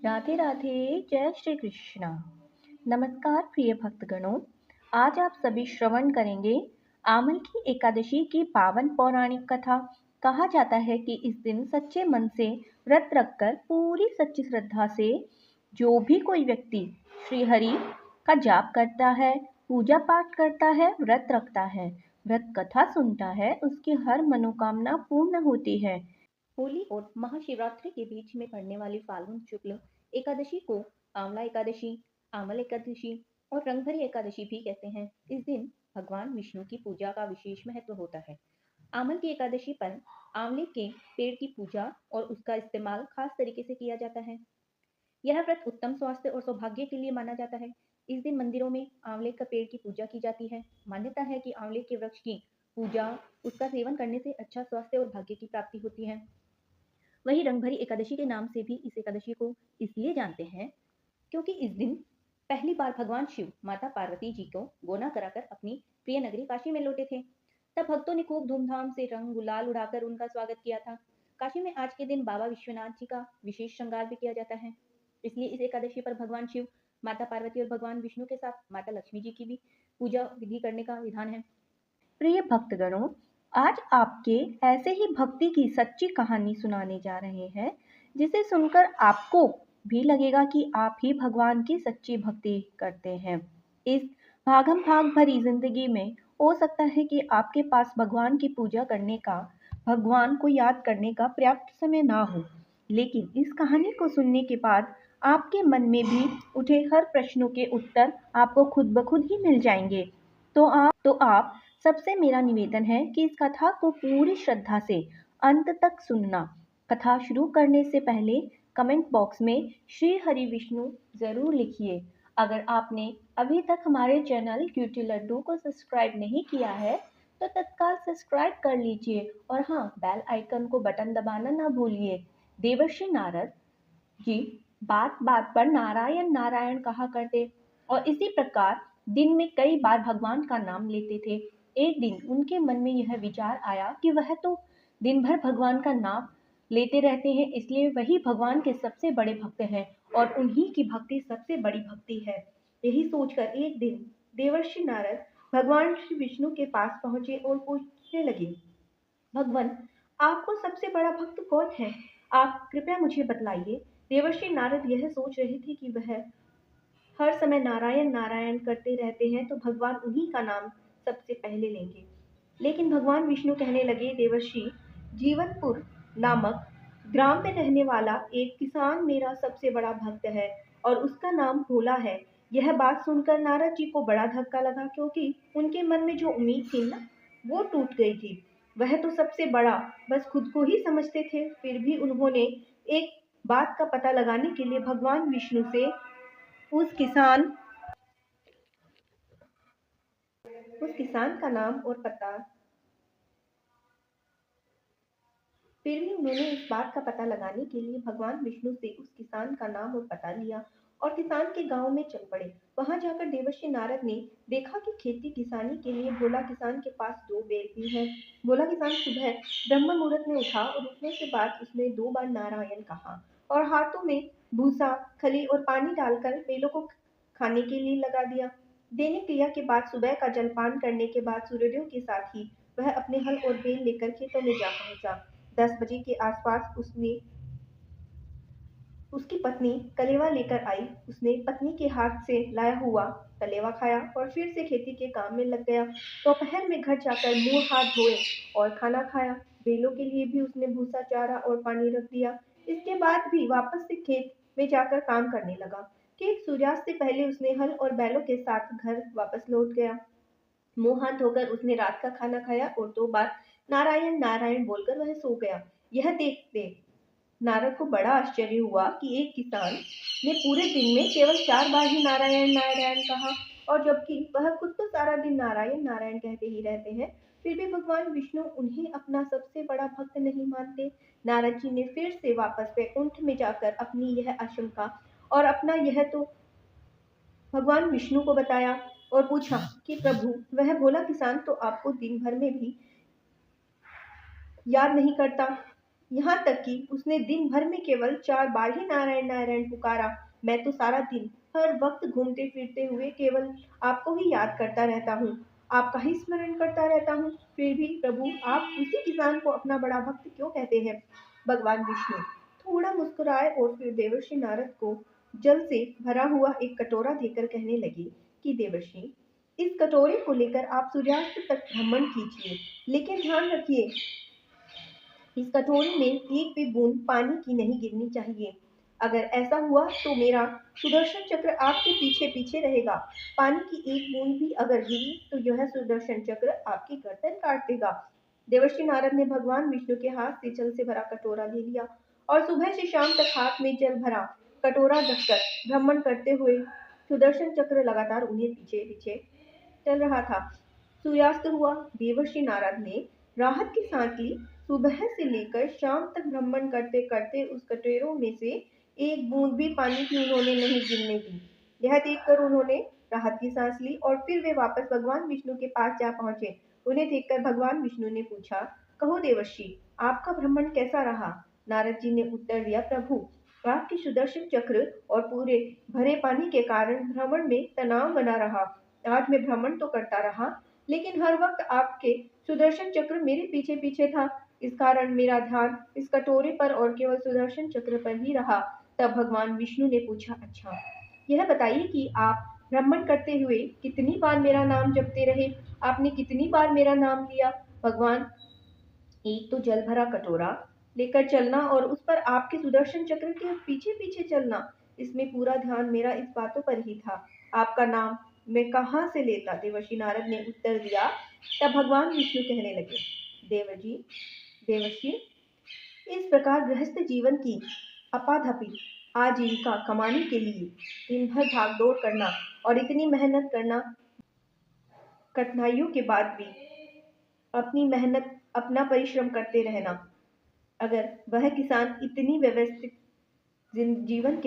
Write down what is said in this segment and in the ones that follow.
राधे राधे। जय श्री कृष्णा। नमस्कार प्रिय भक्तगणों, आज आप सभी श्रवण करेंगे आमल की एकादशी की पावन पौराणिक कथा। कहा जाता है कि इस दिन सच्चे मन से व्रत रखकर पूरी सच्ची श्रद्धा से जो भी कोई व्यक्ति श्री हरि का जाप करता है, पूजा पाठ करता है, व्रत रखता है, व्रत कथा सुनता है, उसकी हर मनोकामना पूर्ण होती है। होली और महाशिवरात्रि के बीच में पड़ने वाली फाल्गुन शुक्ल एकादशी को आंवला एकादशी, आमल एकादशी और रंगभरी एकादशी भी कहते हैं। इस दिन भगवान विष्णु की पूजा का विशेष महत्व होता है। आमल की एकादशी पर आंवले के पेड़ की पूजा और उसका इस्तेमाल खास तरीके से किया जाता है। यह व्रत उत्तम स्वास्थ्य और सौभाग्य के लिए माना जाता है। इस दिन मंदिरों में आंवले का पेड़ की पूजा की जाती है। मान्यता है कि आंवले के वृक्ष की पूजा, उसका सेवन करने से अच्छा स्वास्थ्य और भाग्य की प्राप्ति होती है। वहीं रंगभरी एकादशी के नाम से भी इस एकादशी को इसलिए जानते हैं क्योंकि इस दिन पहली बार भगवान शिव माता पार्वती जी को गोना कराकर अपनी प्रिय नगरी काशी में लौटे थे। तब भक्तों ने खूब धूमधाम से रंग गुलाल उड़ाकर उनका स्वागत किया था। काशी में आज के दिन बाबा विश्वनाथ जी का विशेष श्रृंगार भी किया जाता है। इसलिए इस एकादशी पर भगवान शिव, माता पार्वती और भगवान विष्णु के साथ माता लक्ष्मी जी की भी पूजा विधि करने का विधान है। प्रिय भक्तगणों, आज आपके ऐसे ही भक्ति की सच्ची कहानी सुनाने जा रहे हैं, जिसे सुनकर आपको भी लगेगा कि आप ही भगवान की सच्ची भक्ति करते हैं। इस भागम भाग भरी जिंदगी में हो सकता है कि आपके पास भगवान की पूजा करने का, भगवान को याद करने का पर्याप्त समय ना हो, लेकिन इस कहानी को सुनने के बाद आपके मन में भी उठे हर प्रश्नों के उत्तर आपको खुद ब खुद ही मिल जाएंगे। तो आप सबसे मेरा निवेदन है कि इस कथा को पूरी श्रद्धा से अंत तक सुनना। कथा शुरू करने से पहले कमेंट बॉक्स में श्री हरि विष्णु जरूर लिखिए। अगर आपने अभी तक हमारे चैनल क्यूटी लड्डू को सब्सक्राइब नहीं किया है तो तत्काल सब्सक्राइब कर लीजिए और हाँ, बेल आइकन को बटन दबाना ना भूलिए। देवर्षि नारद जी बात बात पर नारायण नारायण कहा करते और इसी प्रकार दिन में कई बार भगवान का नाम लेते थे। एक दिन उनके मन में यह विचार आया कि वह तो दिन भर भगवान का नाम लेते रहते हैं, इसलिए वही भगवान के सबसे बड़े भक्त हैं और उन्हीं की भक्ति सबसे बड़ी भक्ति है। यही सोचकर एक दिन देवर्षि नारद भगवान श्री विष्णु के पास पहुंचे और पूछने लगे, भगवान, आपको सबसे बड़ा भक्त कौन है? आप कृपया मुझे बतलाइए। देवर्षि नारद यह सोच रहे थे कि वह हर समय नारायण नारायण करते रहते हैं तो भगवान उन्हीं का नाम सबसे पहले लेंगे। लेकिन भगवान विष्णु कहने लगे, देवर्षि, जीवनपुर नामक ग्राम में रहने वाला एक किसान मेरा सबसे बड़ा भक्त है और उसका नाम भोला है। यह बात सुनकर नारद जी को बड़ा धक्का लगा, क्योंकि उनके मन में जो उम्मीद थी ना, वो टूट गई थी। वह तो सबसे बड़ा बस खुद को ही समझते थे। फिर भी उन्होंने एक बात का पता लगाने के लिए भगवान विष्णु से उस किसान उस किसान का नाम और पता फिर भी उन्होंने इस बात का पता लगाने के लिए भगवान विष्णु से उस किसान का नाम और पता लिया और किसान के गांव में चल पड़े। वहां जाकर देवर्षि नारद ने देखा कि खेती किसानी के लिए भोला किसान के पास दो बैल भी हैं। भोला किसान सुबह ब्रह्म मुहूर्त में उठा और उठने के बाद उसने 2 बार नारायण कहा और हाथों में भूसा, खली और पानी डालकर बैलों को खाने के लिए लगा दिया। दैनिक क्रिया के बाद सुबह का जलपान करने के बाद सूर्योदय के साथ ही वह अपने हल और बैल लेकर खेतों में जा पहुंचा। 10 बजे के आसपास उसकी पत्नी कलेवा लेकर आई। उसने पत्नी के हाथ से लाया हुआ कलेवा खाया और फिर से खेती के काम में लग गया। दोपहर में घर जाकर मुंह हाथ धोए और खाना खाया। बैलों के लिए भी उसने भूसा, चारा और पानी रख दिया। इसके बाद भी वापस से खेत में जाकर काम करने लगा। ठीक सूर्यास्त से पहले उसने हल और बैलों के साथ घर वापस लौट गया। मुंह हाथ धोकर उसने रात का खाना खाया और 2 बार नारायण नारायण बोलकर वह सो गया। यह देखते नारद को बड़ा आश्चर्य हुआ कि एक किसान ने पूरे दिन में केवल 4 बार ही नारायण नारायण कहा, और जबकि वह खुद तो सारा दिन नारायण नारायण कहते ही रहते हैं, फिर भी भगवान विष्णु उन्हें अपना सबसे बड़ा भक्त नहीं मानते। नारद जी ने फिर से वापस वैकुंठ में जाकर अपनी यह आशंका और अपना यह तो भगवान विष्णु को बताया और पूछा कि प्रभु, वह भोला किसान तो आपको दिन भर में भी याद नहीं करता। यहाँ तक कि उसने दिन भर में केवल 4 बार ही नारायण नारायण पुकारा। मैं तो सारा दिन हर वक्त घूमते फिरते हुए केवल आपको ही याद करता रहता हूँ, आपका ही स्मरण करता रहता हूँ। फिर भी प्रभु, आप उसी किसान को अपना बड़ा भक्त क्यों कहते हैं? भगवान विष्णु थोड़ा मुस्कुराए और फिर देवर्षि नारद को जल से भरा हुआ एक कटोरा देकर कहने लगे कि देवर्षि, इस कटोरे को लेकर आप सूर्यास्त तक भ्रमण कीजिए, लेकिन ध्यान रखिए इस कटोरे में एक भी बूंद पानी की नहीं गिरनी चाहिए। अगर ऐसा हुआ तो मेरा सुदर्शन चक्र आपके पीछे पीछे रहेगा। पानी की एक बूंद भी अगर गिरी तो यह सुदर्शन चक्र आपकी गर्दन काट देगा। देवर्षि नारद ने भगवान विष्णु के हाथ से जल से भरा कटोरा ले लिया और सुबह से शाम तक हाथ में जल भरा कटोरा रखकर भ्रमण करते हुए सुदर्शन चक्र लगातार उन्हें पीछे पीछे चल रहा था। सूर्यास्त हुआ। देवर्षि नारद ने राहत की सांस ली। सुबह से लेकर शाम तक भ्रमण करते करते उस कटोरों में से एक बूंद भी पानी की उन्होंने नहीं गिरने दी। यह देखकर उन्होंने राहत की सांस ली और फिर वे वापस भगवान विष्णु के पास जा पहुंचे। उन्हें देखकर भगवान विष्णु ने पूछा, कहो देवर्षि, आपका भ्रमण कैसा रहा? नारद जी ने उत्तर दिया, प्रभु, आपके सुदर्शन चक्र और पूरे भरे पानी के कारण भ्रमण में तनाव बना रहा। आज मैं भ्रमण तो करता रहा, लेकिन हर वक्त आपके सुदर्शन चक्र मेरे पीछे पीछे था। इस कारण मेरा ध्यान इस कटोरे पर और केवल सुदर्शन चक्र पर ही रहा। तब भगवान विष्णु ने पूछा, अच्छा, यह बताइए कि आप भ्रमण करते हुए कितनी बार मेरा नाम जपते रहे? आपने कितनी बार मेरा नाम लिया? भगवान, एक तो जल भरा कटोरा लेकर चलना और उस पर आपके सुदर्शन चक्र के पीछे पीछे चलना, इसमें पूरा ध्यान मेरा इस बातों पर ही था। आपका नाम मैं कहाँ से लेता? देवर्षि नारद ने उत्तर दिया। तब भगवान विष्णु कहने लगे, देवजी देवर्षि, इस प्रकार गृहस्थ जीवन की अपाधपी आजीविका कमाने के लिए दिन भर भाग दौड़ करना और इतनी मेहनत करना, कठिनाइयों के बाद भी अपनी मेहनत अपना परिश्रम करते रहना, अगर वह किसान इतना व्यवस्थित जीवन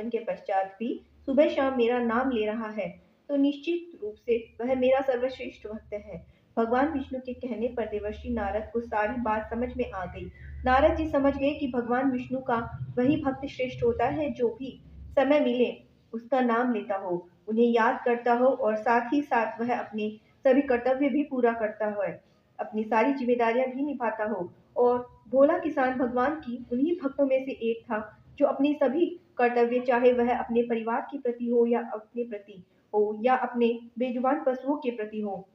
के पश्चात भी सुबह शाम मेरा नाम ले रहा है, तो निश्चित रूप से वह मेरा सर्वश्रेष्ठ भक्त है। भगवान विष्णु के कहने पर देवर्षि नारद को सारी बात समझ में आ गई। नारद जी समझ गए कि भगवान विष्णु का वही भक्त श्रेष्ठ होता है जो भी समय मिले उसका नाम लेता हो, उन्हें याद करता हो और साथ ही साथ वह अपने सभी कर्तव्य भी पूरा करता है, अपनी सारी जिम्मेदारियां भी निभाता हो। और भोला किसान भगवान की उन्हीं भक्तों में से एक था जो अपने सभी कर्तव्य, चाहे वह अपने परिवार के प्रति हो या अपने प्रति हो या अपने बेजुबान पशुओं के प्रति हो,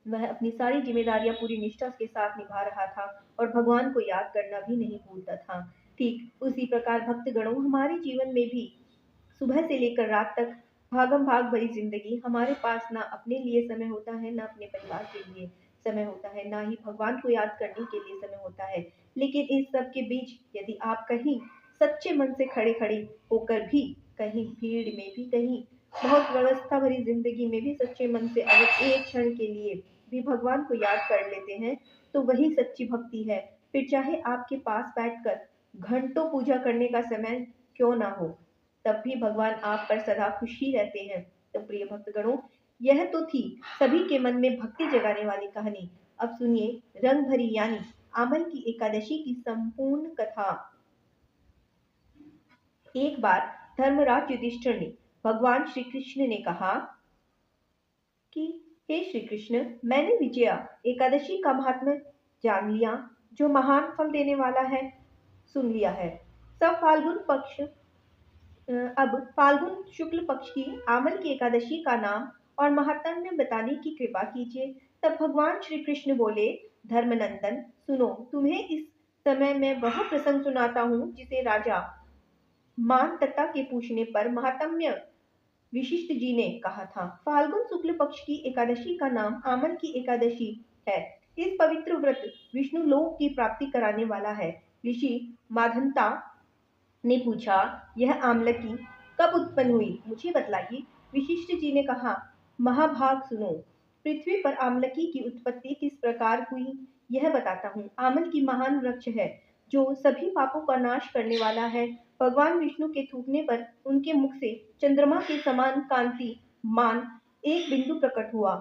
वह अपनी सारी जिम्मेदारियां पूरी निष्ठा के साथ निभा रहा था और भगवान को याद करना भी नहीं भूलता था। ठीक उसी प्रकार भक्तगणों, हमारे जीवन में भी सुबह से लेकर रात तक भागम भाग भरी जिंदगी, हमारे पास ना अपने लिए समय होता है, ना अपने परिवार के लिए समय होता है, ना ही भगवान को याद करने के लिए समय होता है। लेकिन इस सब के बीच यदि आप कहीं सच्चे मन से खड़े खड़े होकर भी, कहीं भीड़ में भी, कहीं बहुत व्यवस्था भरी जिंदगी में भी सच्चे मन से अगर एक क्षण के लिए भी भगवान को याद कर लेते हैं, तो वही सच्ची भक्ति है। फिर चाहे आपके पास बैठकर घंटों पूजा करने का समय क्यों ना हो, तब भी भगवान आप पर सदा खुश ही रहते हैं। तो प्रिय भक्तगणों, यह तो थी सभी के मन में भक्ति जगाने वाली कहानी। अब सुनिए रंग भरी यानी आमल की एकादशी की संपूर्ण कथा। एक बार धर्मराज युधिष्ठिर ने भगवान श्री कृष्ण ने कहा कि हे श्री कृष्ण, मैंने विजया एकादशी का महात्म्य जान लिया, जो महान फल देने वाला है, सुन लिया है। सब फाल्गुन पक्ष अब फाल्गुन शुक्ल पक्ष की आमल की एकादशी का नाम और महात्म्य बताने की कृपा कीजिए। तब भगवान श्री कृष्ण बोले, धर्मनंदन, सुनो, तुम्हें इस समय मैं वह प्रसंग सुनाता हूँ जिसे राजा मानतता के पूछने पर महात्म्य विशिष्ट जी ने कहा था। फाल्गुन शुक्ल पक्ष की एकादशी का नाम आमल की एकादशी है। इस पवित्र व्रत विष्णु लोक की प्राप्ति कराने वाला है। ऋषि माधंता ने पूछा, यह आमलकी कब उत्पन्न हुई, मुझे बतलाइए। विशिष्ट जी ने कहा, महाभाग सुनो, पृथ्वी पर आमलकी की उत्पत्ति किस प्रकार हुई यह बताता हूँ। आमल की महान वृक्ष है जो सभी पापों का नाश करने वाला है। भगवान विष्णु के थूकने पर उनके मुख से चंद्रमा के समान कांति मान एक बिंदु प्रकट हुआ।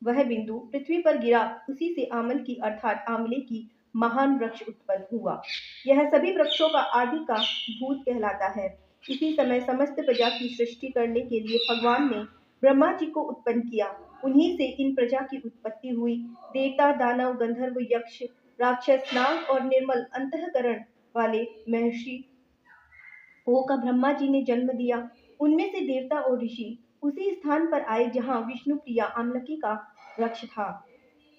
वह बिंदु पृथ्वी पर गिरा, उसी से आमल की अर्थात आंवले की महान वृक्ष उत्पन्न हुआ। यह सभी वृक्षों का आदि का भूत कहलाता है। इसी समय समस्त प्रजा की सृष्टि करने के लिए भगवान ने ब्रह्मा जी को उत्पन्न किया। उन्हीं से इन प्रजा की उत्पत्ति हुई। देवता, दानव, गंधर्व, यक्ष, राक्षस, नाग और निर्मल अंतःकरण वाले महर्षि का ब्रह्मा जी ने जन्म दिया। उनमें से देवता और ऋषि उसी स्थान पर आए जहाँ विष्णु प्रिया आमलकी का वृक्ष था।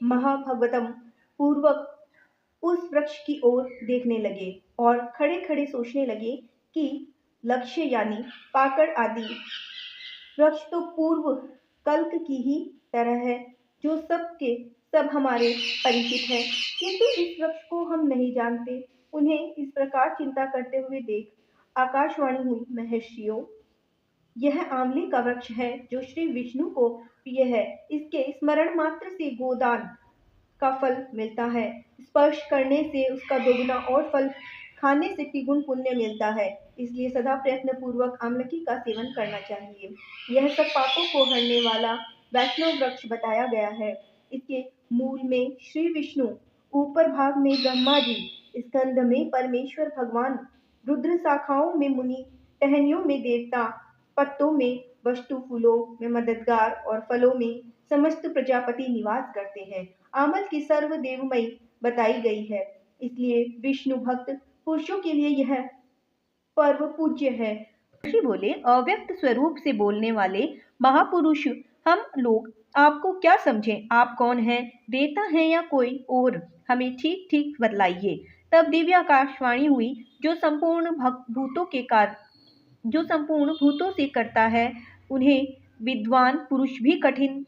महाभगवतम पूर्वक उस वृक्ष की ओर देखने लगे और खड़े खड़े सोचने लगे कि लक्ष्य यानी पाकड़ आदि वृक्ष तो पूर्व कल्क की ही तरह है, जो सबके सब हमारे परिचित है, किंतु इस वृक्ष को हम नहीं जानते। उन्हें इस प्रकार चिंता करते हुए देख आकाशवाणी हुई, महर्षियों, यह आंवले का वृक्ष है जो श्री विष्णु को प्रिय है। इसके स्मरण मात्र से गोदान का फल मिलता है। स्पर्श करने से उसका दोगुना और फल खाने से तिगुन पुण्य मिलता है। इसलिए सदा प्रयत्न पूर्वक आमलकी का सेवन करना चाहिए। यह सब पापों को हरने वाला वैष्णव वृक्ष बताया गया है। इसके मूल में श्री विष्णु, ऊपर भाग में ब्रह्मा जी, स्कंध में परमेश्वर भगवान, रुद्र शाखाओं में मुनि, टहनियों में देवता, पत्तों में वस्तु, फूलों में मददगार और फलों में समस्त प्रजापति निवास करते हैं। आमल की सर्वदेवमयी बताई गई है। इसलिए विष्णु भक्त पुरुषों के लिए यह पर्व पूज्य है। ऋषि बोले, अव्यक्त स्वरूप से बोलने वाले महापुरुष, हम लोग आपको क्या समझें? आप कौन हैं? देवता हैं या कोई और? हमें ठीक ठीक बतलाइए। तब दिव्य आकाशवाणी हुई, जो संपूर्ण भूतों से करता है, उन्हें विद्वान पुरुष भी कठिन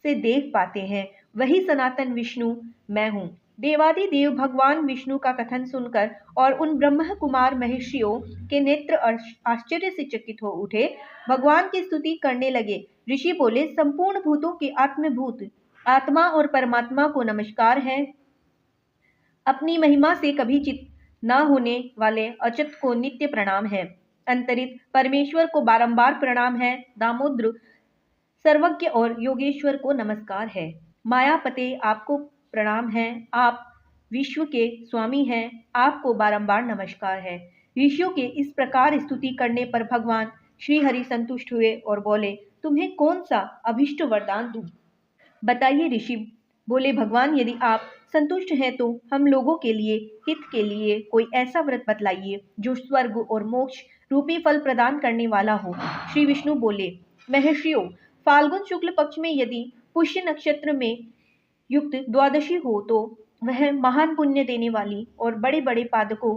से देख पाते हैं। वही सनातन विष्णु मैं हूँ। देवादिदेव भगवान विष्णु का कथन सुनकर और उन ब्रह्म कुमार महर्षियों के नेत्र आश्चर्य से चकित हो उठे। भगवान की स्तुति करने लगे। ऋषि बोले, संपूर्ण भूतों के आत्मभूत आत्मा और परमात्मा को नमस्कार है। अपनी महिमा से कभी चित न होने वाले अच्युत को नित्य प्रणाम है। अंतरित परमेश्वर को बारंबार प्रणाम है। दामोदर, सर्वज्ञ और योगेश्वर को नमस्कार है। मायापते, आपको प्रणाम है। आप विश्व के स्वामी हैं। आपको बारंबार नमस्कार है। ऋषियों के इस प्रकार स्तुति करने पर भगवान श्री हरि संतुष्ट हुए और बोले, तुम्हें कौन सा अभिष्ट वरदान दूं? बताइए। ऋषि बोले, भगवान, यदि आप संतुष्ट हैं तो हम लोगों के लिए हित के लिए कोई ऐसा व्रत बतलाइए जो स्वर्ग और मोक्ष रूपी फल प्रदान करने वाला हो। श्री विष्णु बोले, महर्षियों, फाल्गुन शुक्ल पक्ष में यदि पुष्य नक्षत्र में युक्त द्वादशी हो तो वह महान पुण्य देने वाली और बड़े बड़े पादकों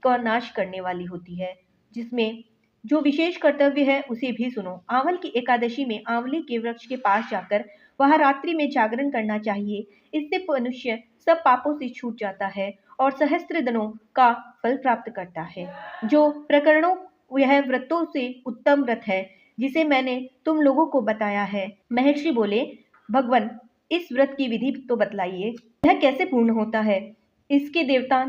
का नाश करने वाली होती है, जिसमें जो विशेष कर्तव्य है उसे भी सुनो। आंवल की एकादशी में आंवले के वृक्ष के पास जाकर वहां रात्रि में जागरण करना चाहिए। इससे मनुष्य सब पापों से छूट जाता है और सहस्त्र दिनों का फल प्राप्त करता है। जो प्रकरणों यह व्रतों से उत्तम व्रत है जिसे मैंने तुम लोगों को बताया है। महर्षि बोले, भगवान, इस व्रत की विधि तो बतलाइए। यह कैसे पूर्ण होता है? इसके देवता,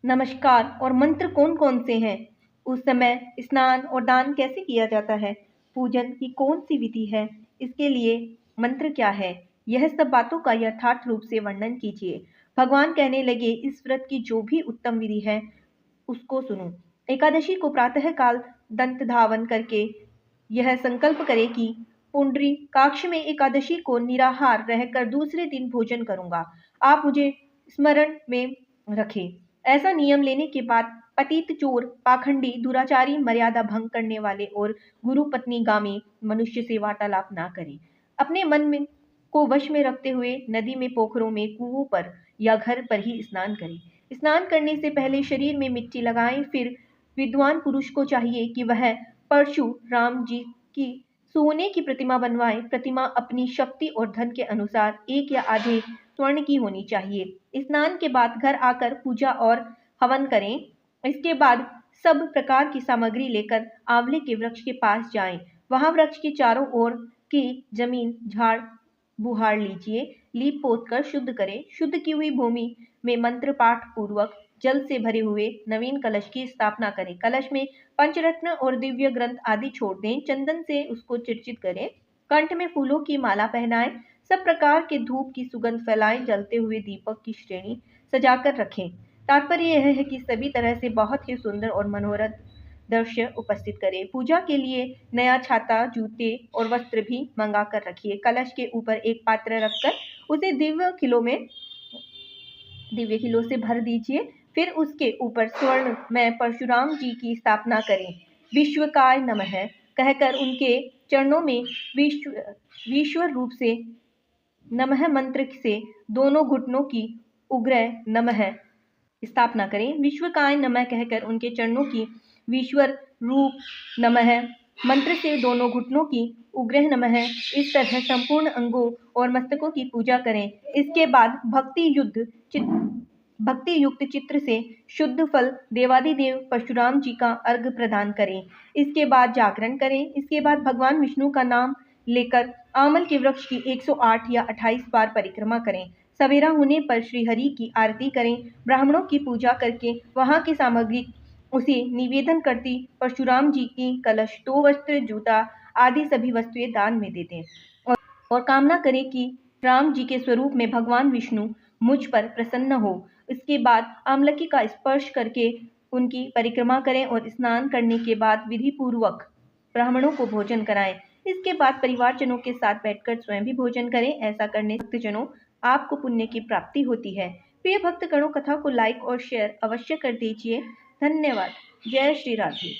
नमस्कार और मंत्र कौन कौन से हैं? उस समय स्नान और दान कैसे किया जाता है? पूजन की कौन सी विधि है? इसके लिए मंत्र क्या है? यह सब बातों का यथार्थ रूप से वर्णन कीजिए। भगवान कहने लगे, इस व्रत की जो भी उत्तम विधि है उसको सुनो। एकादशी को प्रातः काल दंत धावन करके यह संकल्प करे कि पुंडरी काक्ष में एकादशी को निराहार रहकर दूसरे दिन भोजन करूंगा। आप मुझे स्मरण में रखें। ऐसा नियम लेने के बाद पतित, चोर, पाखंडी, दुराचारी, मर्यादा भंग करने वाले और गुरु पत्नी गामी मनुष्य से वार्तालाप ना करें। अपने मन में को वश में रखते हुए नदी में, पोखरों में, कुओं पर या घर पर ही स्नान करें। स्नान करने से पहले शरीर में मिट्टी लगाएं। फिर विद्वान पुरुष को चाहिए कि वह परशुराम जी की सोने की प्रतिमा बनवाए। प्रतिमा अपनी शक्ति और धन के अनुसार एक या आधे स्वर्ण की होनी चाहिए। स्नान के बाद घर आकर पूजा और हवन करें। इसके बाद सब प्रकार की सामग्री लेकर आंवले के वृक्ष के पास जाएं। वहां वृक्ष के चारों ओर की जमीन झाड़ बुहार लीजिए। लीप पोत कर शुद्ध करें। शुद्ध की हुई भूमि में मंत्र पाठ पूर्वक जल से भरे हुए नवीन कलश की स्थापना करें। कलश में पंचरत्न और दिव्य ग्रंथ आदि छोड़ दें। चंदन से उसको चिरचित करें। कंठ में फूलों की माला पहनाएं। सब प्रकार के धूप की सुगंध फैलाए जलते हुए दीपक की श्रेणी सजाकर रखें। तात्पर्य यह है कि सभी तरह से बहुत ही सुंदर और मनोरथ दृश्य उपस्थित करें। पूजा के लिए नया छाता, जूते और वस्त्र भी मंगा कर रखिए। कलश के ऊपर एक पात्र रखकर उसे दिव्य खिलों से भर दीजिए। फिर उसके ऊपर स्वर्ण में परशुराम जी की स्थापना करें। विश्वकाय नमः कहकर उनके चरणों में विश्व रूप से नमः मंत्र से दोनों घुटनों की उग्र नमः स्थापना करें। विश्वकाय नमः कहकर उनके चरणों की विश्वर रूप नमः मंत्र से दोनों घुटनों की उग्र नमः इस तरह संपूर्ण अंगों और मस्तकों की पूजा करें। इसके बाद भक्ति युक्त चित्र से शुद्ध फल देवादिदेव परशुराम जी का अर्घ प्रदान करें। इसके बाद जागरण करें। इसके बाद भगवान विष्णु का नाम लेकर आमल के वृक्ष की 108 या 28 बार परिक्रमा करें। सवेरा होने पर श्री हरि की आरती करें। ब्राह्मणों की पूजा करके वहां की सामग्री उसे निवेदन करती परशुराम जी की कलश, 2 वस्त्र, जूता आदि सभी वस्तुएं दान में दे दें और कामना करें कि राम जी के स्वरूप में भगवान विष्णु मुझ पर प्रसन्न हो। इसके बाद आमलकी का स्पर्श करके उनकी परिक्रमा करें और स्नान करने के बाद विधि पूर्वक ब्राह्मणों को भोजन कराएं। इसके बाद परिवारजनों के साथ बैठकर स्वयं भी भोजन करें। ऐसा करने से भक्तजनों आपको पुण्य की प्राप्ति होती है। प्रिय भक्तगणों, कथा को लाइक और शेयर अवश्य कर दीजिए। धन्यवाद। जय श्री राधे।